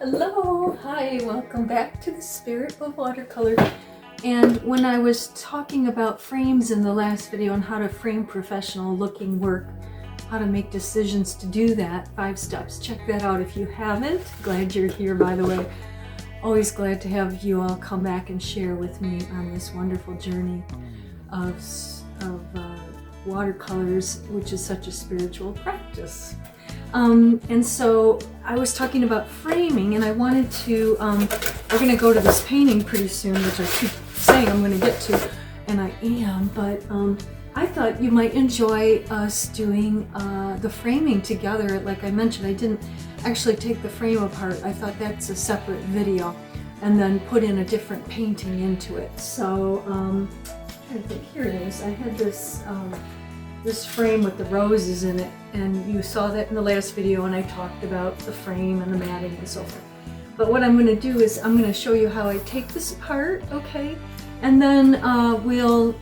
Hello, hi, welcome back to the Spirit of Watercolor. And when I was talking about frames in the last video on how to frame professional looking work, how to make decisions to do that, 5 steps, check that out if you haven't. Glad you're here, by the way. Always glad to have you all come back and share with me on this wonderful journey of watercolors, which is such a spiritual practice. And so I was talking about framing, and I wanted to, we're going to go to this painting pretty soon, which I keep saying I'm going to get to, and I am, but I thought you might enjoy us doing the framing together. Like I mentioned, I didn't actually take the frame apart. I thought that's a separate video, and then put in a different painting into it. So, I think here it is. I had this this frame with the roses in it, and you saw that in the last video, and I talked about the frame and the matting and so forth. But what I'm going to do is I'm going to show you how I take this apart, okay? And then we'll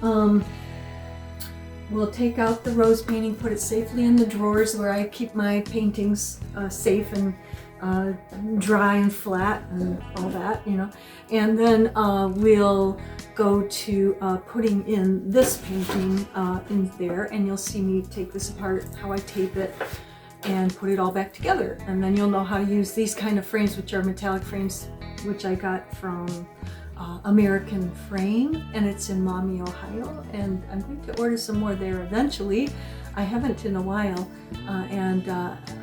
take out the rose painting, put it safely in the drawers where I keep my paintings safe and dry and flat and all that, you know. And then we'll go to putting in this painting in there, and you'll see me take this apart, how I tape it and put it all back together. And then you'll know how to use these kind of frames, which are metallic frames, which I got from American Frame, and it's in Mawmee, Ohio, and I'm going to order some more there eventually. I haven't in a while, and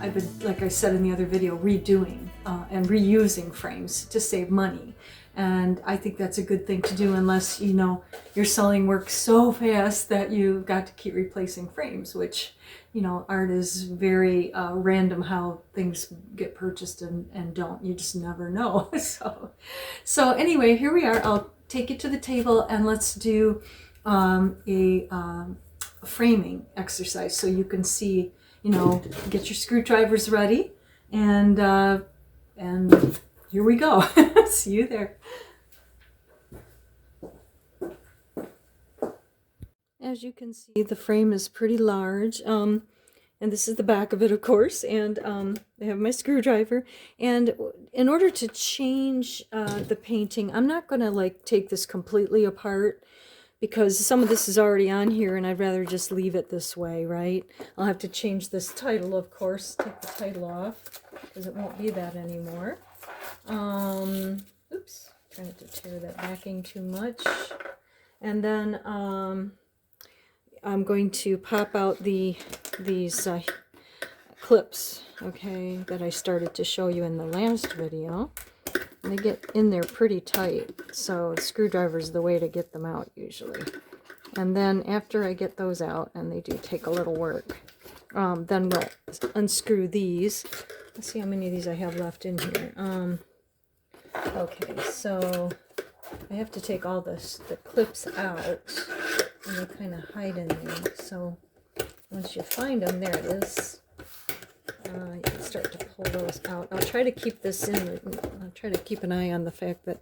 I've been, like I said in the other video, redoing and reusing frames to save money. And I think that's a good thing to do, unless, you know, you're selling work so fast that you've got to keep replacing frames, which, you know, art is very random how things get purchased and don't. You just never know. So anyway, here we are. I'll take it to the table, and let's do a framing exercise so you can see, you know, get your screwdrivers ready, and here we go. See you there. As you can see, the frame is pretty large, and this is the back of it, of course, and I have my screwdriver. And in order to change the painting, I'm not going to like take this completely apart, because some of this is already on here, and I'd rather just leave it this way, right? I'll have to change this title, of course, take the title off, because it won't be that anymore. Oops, trying not to tear that backing too much. And then I'm going to pop out these clips, okay, that I started to show you in the last video. And they get in there pretty tight, so the screwdriver is the way to get them out usually. And then after I get those out, and they do take a little work, then we'll unscrew these. Let's see how many of these I have left in here. Okay, so I have to take all the clips out, and they kind of hide in there. So once you find them, there it is. You can start to pull those out. I'll try to keep this in. I'll try to keep an eye on the fact that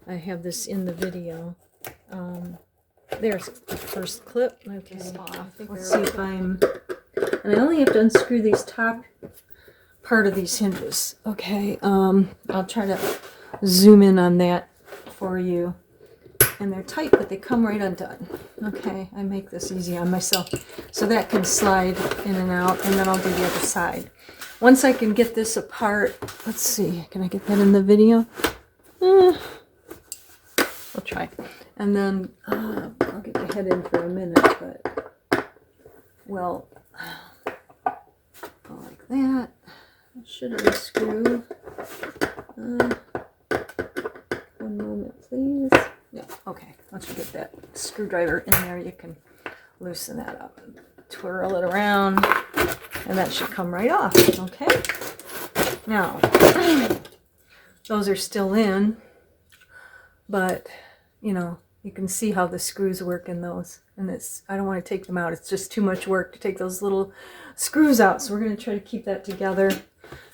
I have this in the video. There's the first clip. Okay, let's see if I'm... And I only have to unscrew these top part of these hinges. Okay, I'll try to zoom in on that for you. And they're tight, but they come right undone. Okay, I make this easy on myself. So that can slide in and out, and then I'll do the other side. Once I can get this apart, let's see, can I get that in the video? I'll try. And then, I'll get my head in for a minute, but, well, go like that. It should unscrew. One moment, please. Yeah, okay. Once you get that screwdriver in there, you can loosen that up and twirl it around, and that should come right off. Okay. Now, those are still in, but, you know, you can see how the screws work in those, and I don't want to take them out. It's just too much work to take those little screws out, so we're going to try to keep that together.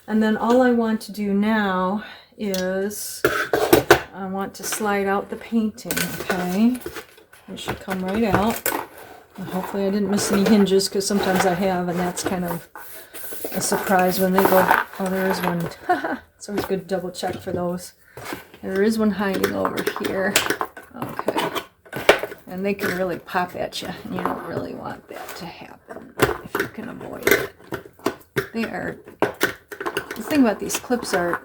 And then all I want to do now is I want to slide out the painting, okay? It should come right out. And hopefully I didn't miss any hinges, because sometimes I have, and that's kind of a surprise when they go. Oh, there is one. It's always good to double check for those. There is one hiding over here. Okay. And they can really pop at you. And you don't really want that to happen if you can avoid it. They are... The thing about these clips are,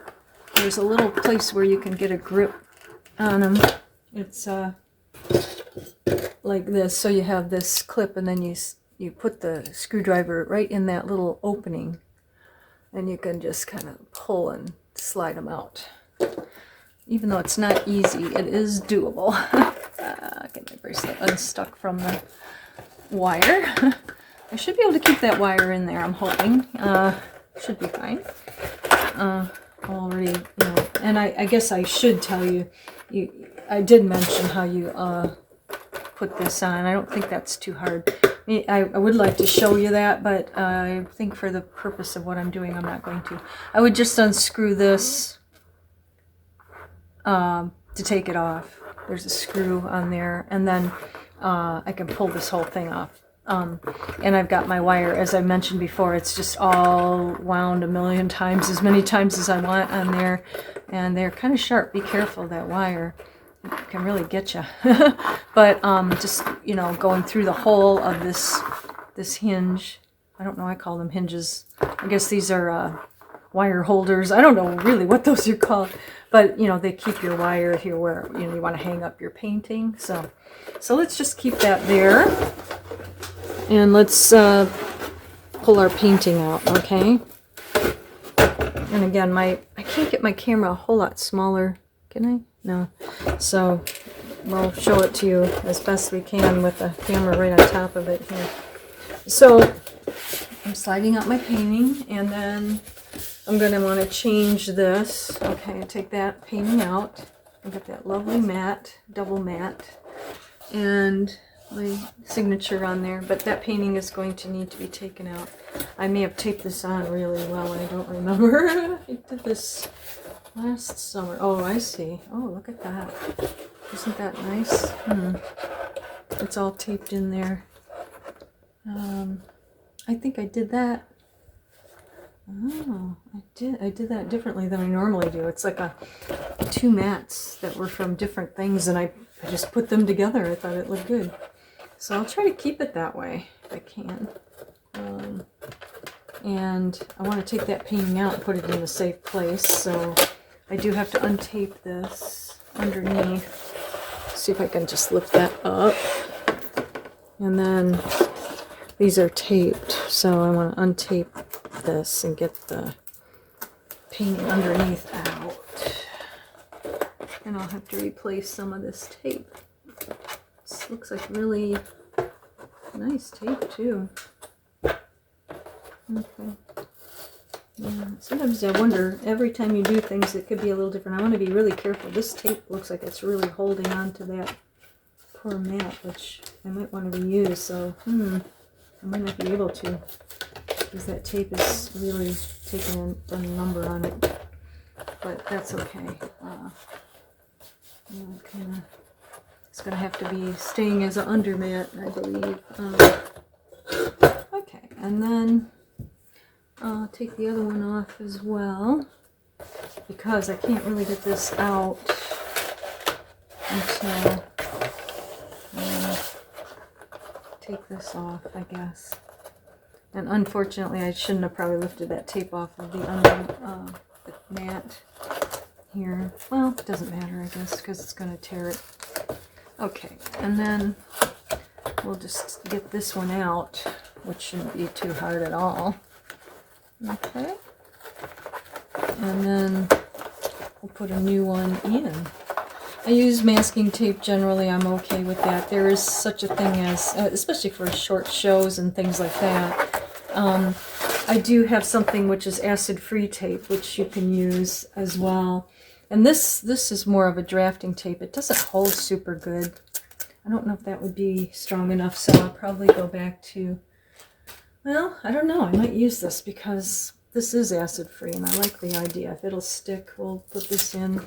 there's a little place where you can get a grip on them. It's like this. So you have this clip, and then you put the screwdriver right in that little opening, and you can just kind of pull and slide them out. Even though it's not easy, it is doable. Get my bracelet unstuck from the wire. I should be able to keep that wire in there, I'm hoping. Should be fine. Already, you know, and I guess I should tell you, I did mention how you put this on. I don't think that's too hard. I would like to show you that, but I think for the purpose of what I'm doing, I'm not going to. I would just unscrew this to take it off. There's a screw on there, and then I can pull this whole thing off. And I've got my wire, as I mentioned before, it's just all wound a million times, as many times as I want on there, and they're kind of sharp. Be careful, that wire. It can really get you. But just, you know, going through the hole of this hinge. I don't know, I call them hinges. I guess these are wire holders. I don't know really what those are called. But, you know, they keep your wire here where, you know, you want to hang up your painting. So let's just keep that there. And let's pull our painting out, okay? And again, I can't get my camera a whole lot smaller. Can I? No. So we'll show it to you as best we can with the camera right on top of it here. So I'm sliding out my painting, and then I'm going to want to change this. Okay, take that painting out. I've got that lovely matte, double matte, and my signature on there, but that painting is going to need to be taken out. I may have taped this on really well, I don't remember. I did this last summer. Oh, I see. Oh, look at that. Isn't that nice? It's all taped in there. I think I did that. Oh, I did that differently than I normally do. It's like two mats that were from different things, and I just put them together. I thought it looked good. So I'll try to keep it that way if I can. And I want to take that painting out and put it in a safe place. So I do have to untape this underneath. See if I can just lift that up. And then these are taped. So I want to untape this and get the painting underneath out. And I'll have to replace some of this tape. This looks like really nice tape too. Okay. Yeah, sometimes I wonder, every time you do things, it could be a little different. I want to be really careful. This tape looks like it's really holding on to that poor mat, which I might want to reuse, so I might not be able to, because that tape is really taking a number on it. But that's okay. It's going to have to be staying as an undermat, I believe. Okay, and then I'll take the other one off as well, because I can't really get this out until take this off, I guess. And unfortunately, I shouldn't have probably lifted that tape off of the mat here. Well, it doesn't matter, I guess, because it's going to tear it. Okay, and then we'll just get this one out, which shouldn't be too hard at all. Okay, and then we'll put a new one in. I use masking tape generally. I'm okay with that. There is such a thing as, especially for short shows and things like that, I do have something which is acid-free tape, which you can use as well. And this is more of a drafting tape. It doesn't hold super good. I don't know if that would be strong enough, so I'll probably go back to, well, I don't know. I might use this because this is acid-free, and I like the idea. If it'll stick, we'll put this in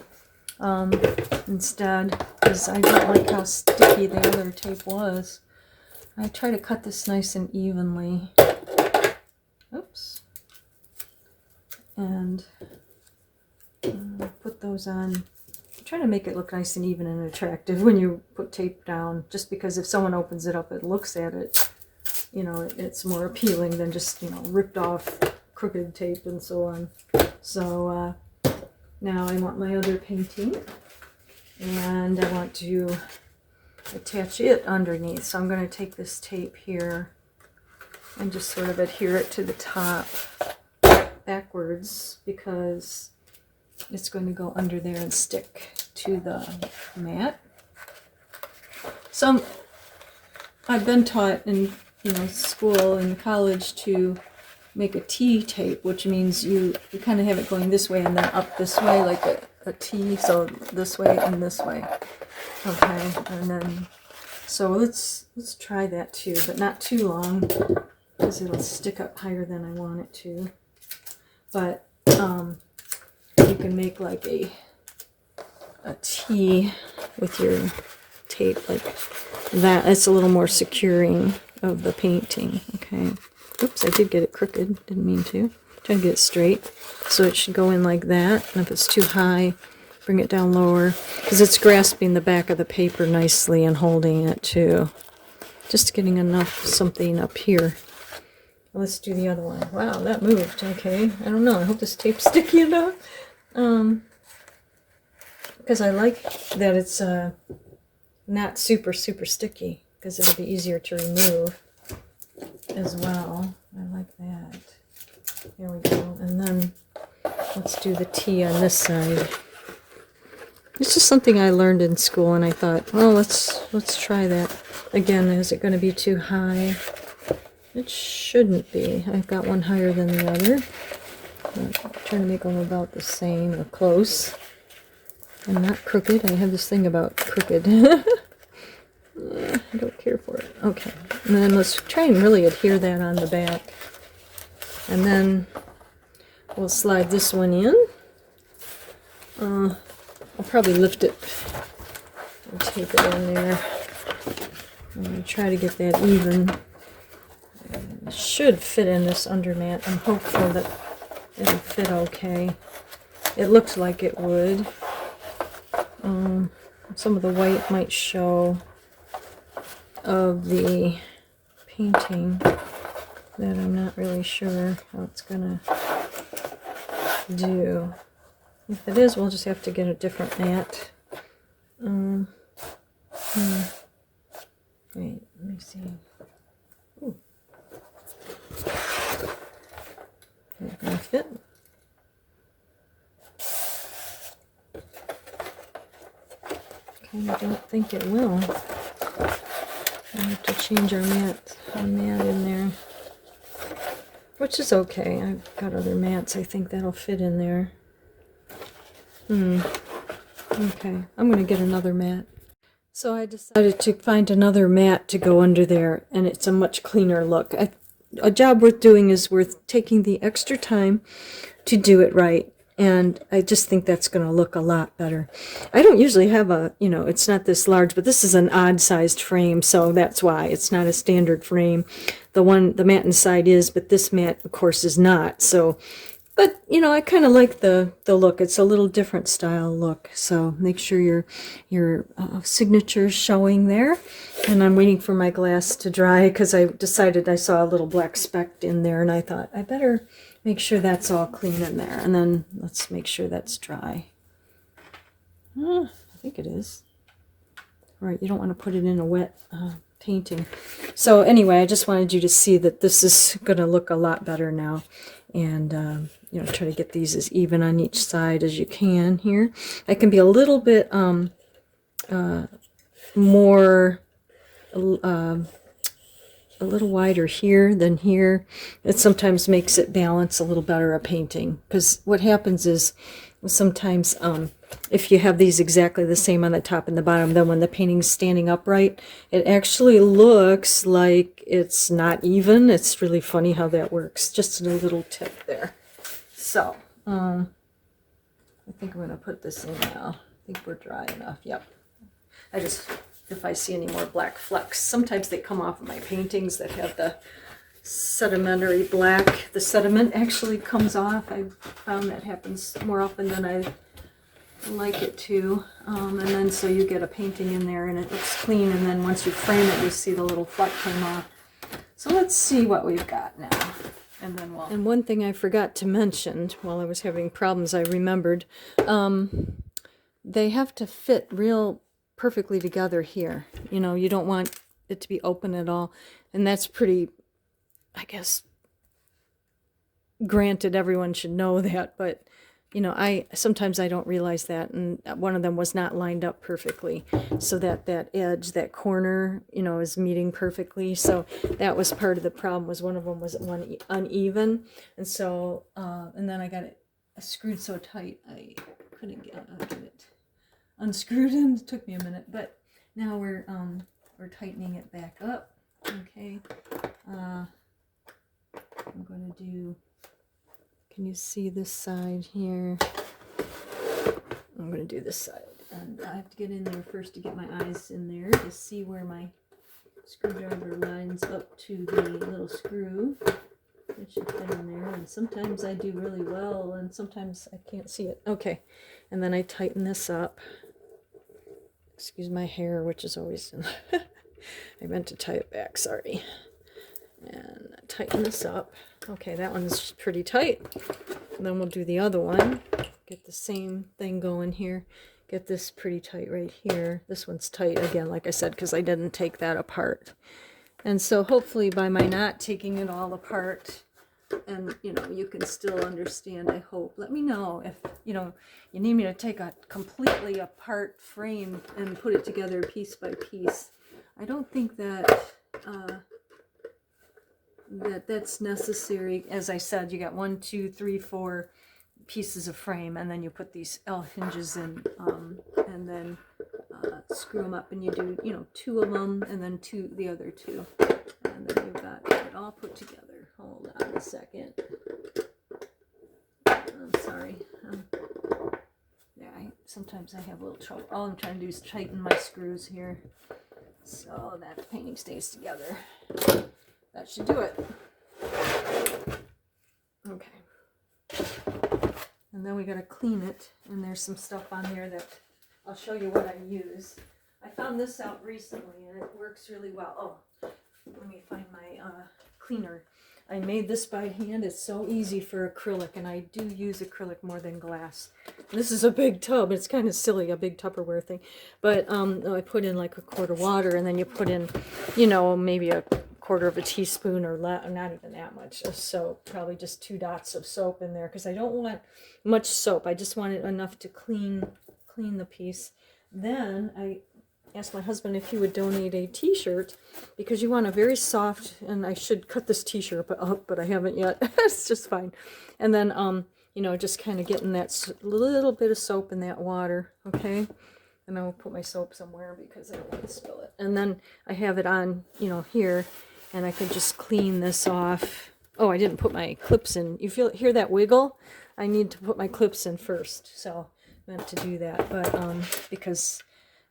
instead, because I don't like how sticky the other tape was. I try to cut this nice and evenly. Oops. and put those on. Try to make it look nice and even and attractive when you put tape down, just because if someone opens it up and looks at it, you know, it's more appealing than just, you know, ripped off crooked tape and so on. So now I want my other painting, and I want to attach it underneath. So I'm going to take this tape here and just sort of adhere it to the top backwards, because it's going to go under there and stick to the mat. So I've been taught in, you know, school and college to make a T tape, which means you kind of have it going this way and then up this way, like a T, so this way and this way. Okay, and then so let's try that too, but not too long, because it'll stick up higher than I want it to. But you can make like a T with your tape like that. It's a little more securing of the painting. Okay. Oops, I did get it crooked. Didn't mean to. Trying to get it straight. So it should go in like that. And if it's too high, bring it down lower, because it's grasping the back of the paper nicely and holding it too. Just getting enough something up here. Let's do the other one. Wow, that moved. Okay, I don't know. I hope this tape's sticky enough. Because I like that it's not super sticky, because it'll be easier to remove as well. I like that. There we go. And then let's do the T on this side. It's just something I learned in school, and I thought, well, let's try that. Again, is it going to be too high? It shouldn't be. I've got one higher than the other. I'm trying to make them about the same or close. I'm not crooked. I have this thing about crooked. I don't care for it. Okay. And then let's try and really adhere that on the back. And then we'll slide this one in. I'll probably lift it and tape it in there. I'm going to try to get that even. It should fit in this undermat. I'm hopeful that it'll fit okay. It looked like it would. Some of the white might show of the painting that I'm not really sure how it's gonna do. If it is, we'll just have to get a different mat. Wait, let me see. Ooh. Is it gonna fit? I don't think it will. I have to change our mat in there, which is okay. I've got other mats. I think that'll fit in there. Okay, I'm going to get another mat. So I decided to find another mat to go under there, and it's a much cleaner look. A job worth doing is worth taking the extra time to do it right. And I just think that's going to look a lot better. I don't usually have a, you know, it's not this large, but this is an odd-sized frame, so that's why. It's not a standard frame. The mat inside is, but this mat, of course, is not. So, but, you know, I kind of like the look. It's a little different style look. So make sure your signature's showing there. And I'm waiting for my glass to dry, because I decided I saw a little black speck in there, and I thought I better make sure that's all clean in there, and then let's make sure that's dry. I think it is. All right, you don't want to put it in a wet painting. So anyway, I just wanted you to see that this is going to look a lot better now, and you know, try to get these as even on each side as you can here. I can be a little bit more. A little wider here than here. It sometimes makes it balance a little better a painting, because what happens is sometimes if you have these exactly the same on the top and the bottom, then when the painting's standing upright, it actually looks like it's not even. It's really funny how that works. Just a little tip there. So I think I'm going to put this in now. I think we're dry enough. Yep. If I see any more black flecks, sometimes they come off of my paintings that have the sedimentary black. The sediment actually comes off. I found that happens more often than I like it to. And then so you get a painting in there and it looks clean, and then once you frame it you see the little fleck came off. So let's see what we've got now. And then we'll... And one thing I forgot to mention while I was having problems, I remembered, they have to fit real perfectly together here. You know, you don't want it to be open at all. And that's pretty, I guess, granted, everyone should know that, but you know, sometimes I don't realize that, and one of them was not lined up perfectly, so that edge, that corner, you know, is meeting perfectly. So that was part of the problem, was one of them was uneven, and so and then I got it screwed so tight I couldn't get it unscrewed, and it took me a minute. But now we're tightening it back up. Okay, I'm going to do. Can you see this side here? I'm going to do this side. And I have to get in there first to get my eyes in there to see where my screwdriver lines up to the little screw. It should fit in there. And sometimes I do really well, and sometimes I can't see it. Okay. And then I tighten this up. Excuse my hair, which is always... I meant to tie it back, sorry. And tighten this up. Okay, that one's pretty tight. And then we'll do the other one. Get the same thing going here. Get this pretty tight right here. This one's tight again, like I said, because I didn't take that apart. And so hopefully by my not taking it all apart, and you know, you can still understand, I hope. Let me know if you know you need me to take a completely apart frame and put it together piece by piece. I don't think that that's necessary. As I said, you got 1, 2, 3, 4 pieces of frame, and then you put these L hinges in, and then screw them up, and you do, you know, 2 of them, and then the other 2, and then you've got it all put together. Hold on a second. I'm sorry. Yeah, sometimes I have a little trouble. All I'm trying to do is tighten my screws here so that the painting stays together. That should do it. Okay. And then we gotta clean it, and there's some stuff on here that I'll show you what I use. I found this out recently and it works really well. Oh, let me find my cleaner. I made this by hand. It's so easy for acrylic, and I do use acrylic more than glass. This is a big tub. It's kind of silly, a big Tupperware thing. But I put in like a quart of water, and then you put in, you know, maybe a quarter of a teaspoon, or not even that much of soap. Probably just 2 dots of soap in there, because I don't want much soap. I just want it enough to clean the piece. Then I asked my husband if he would donate a t-shirt, because you want a very soft, and I should cut this t-shirt up, but I haven't yet. It's just fine. And then you know, just kind of getting that little bit of soap in that water. Okay, and I'll put my soap somewhere because I don't want to spill it. And then I have it on, you know, here, and I can just clean this off. Oh, I didn't put my clips in. You hear that wiggle? I need to put my clips in first, so I meant to do that. But because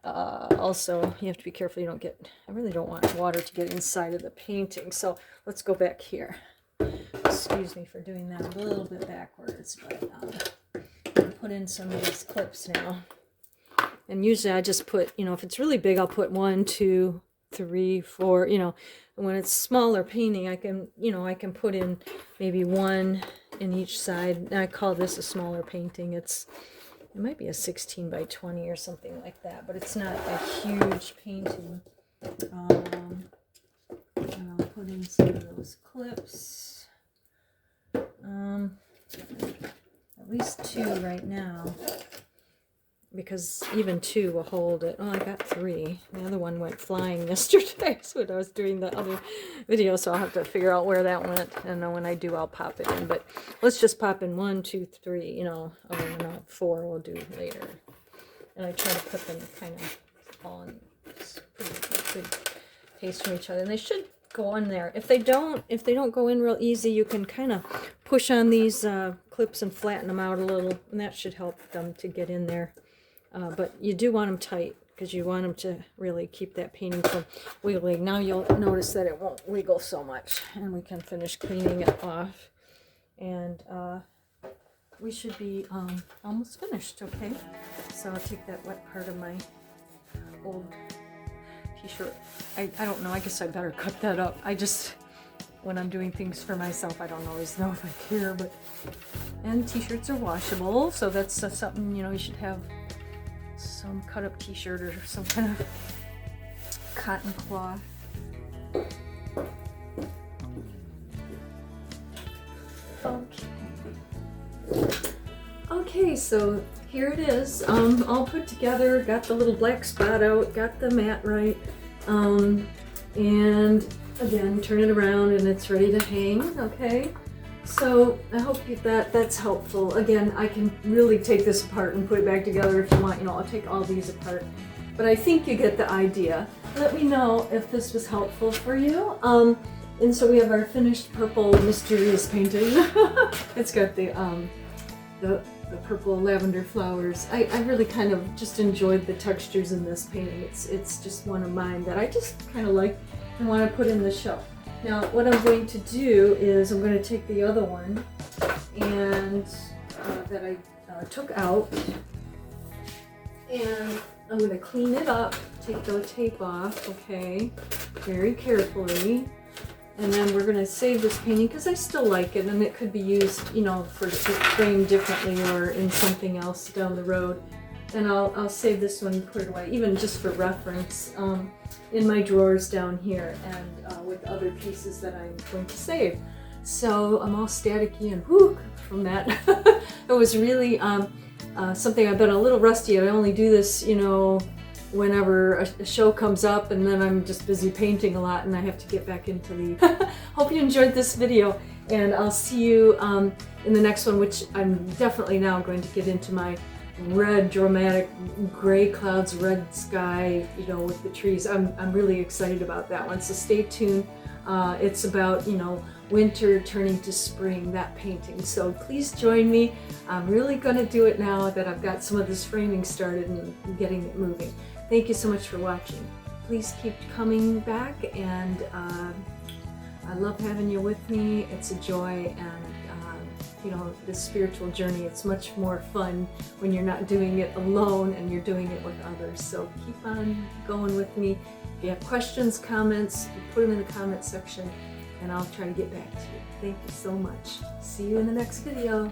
also you have to be careful you don't get, I really don't want water to get inside of the painting. So let's go back here. Excuse me for doing that a little bit backwards, but I'll put in some of these clips now. And usually I just put, you know, if it's really big, I'll put 1, 2, 3, 4, you know. And when it's smaller painting, I can, you know, I can put in maybe 1 in each side. And I call this a smaller painting. It might be a 16 by 20 or something like that, but it's not a huge painting. And I'll put in some of those clips. At least 2 right now, because even 2 will hold it. Oh, I got 3. The other one went flying yesterday when I was doing the other video, so I'll have to figure out where that went. And then when I do, I'll pop it in. But let's just pop in 1, 2, 3. You know, 4 we'll do later. And I try to put them kind of on pretty good pace from each other. And they should go in there. If they don't go in real easy, you can kind of push on these clips and flatten them out a little, and that should help them to get in there. But you do want them tight, because you want them to really keep that painting from wiggling. Now you'll notice that it won't wiggle so much, and we can finish cleaning it off. And we should be almost finished, okay? So I'll take that wet part of my old t-shirt. I don't know, I guess I better cut that up. I just, when I'm doing things for myself, I don't always know if I care, but, and t-shirts are washable, so that's something, you know, you should have some cut up t-shirt or some kind of cotton cloth. Okay, so here it is, all put together, got the little black spot out, got the mat right, and again, turn it around and it's ready to hang, okay? So I hope that's helpful. Again, I can really take this apart and put it back together if you want, you know, I'll take all these apart. But I think you get the idea. Let me know if this was helpful for you. And so we have our finished purple mysterious painting. It's got the purple lavender flowers. I really kind of just enjoyed the textures in this painting. It's just one of mine that I just kind of like and want to put in the show. Now what I'm going to do is I'm going to take the other one and that I took out, and I'm going to clean it up, take the tape off, okay, very carefully. And then we're going to save this painting because I still like it, and it could be used, you know, for framed differently or in something else down the road. And I'll save this one and put it away, even just for reference, in my drawers down here, and with other pieces that I'm going to save. So I'm all staticky and whoo from that. It was really something I've been a little rusty at. I only do this, you know, whenever a show comes up, and then I'm just busy painting a lot and I have to get back into the hope you enjoyed this video, and I'll see you in the next one, which I'm definitely now going to get into my red dramatic gray clouds, red sky, you know, with the trees. I'm really excited about that one, so stay tuned. It's about, you know, winter turning to spring, that painting. So please join me. I'm really going to do it now that I've got some of this framing started and getting it moving. Thank you so much for watching. Please keep coming back, and I love having you with me. It's a joy, and you know, this spiritual journey, it's much more fun when you're not doing it alone and you're doing it with others. So keep on going with me. If you have questions, comments, put them in the comment section, and I'll try to get back to you. Thank you so much. See you in the next video.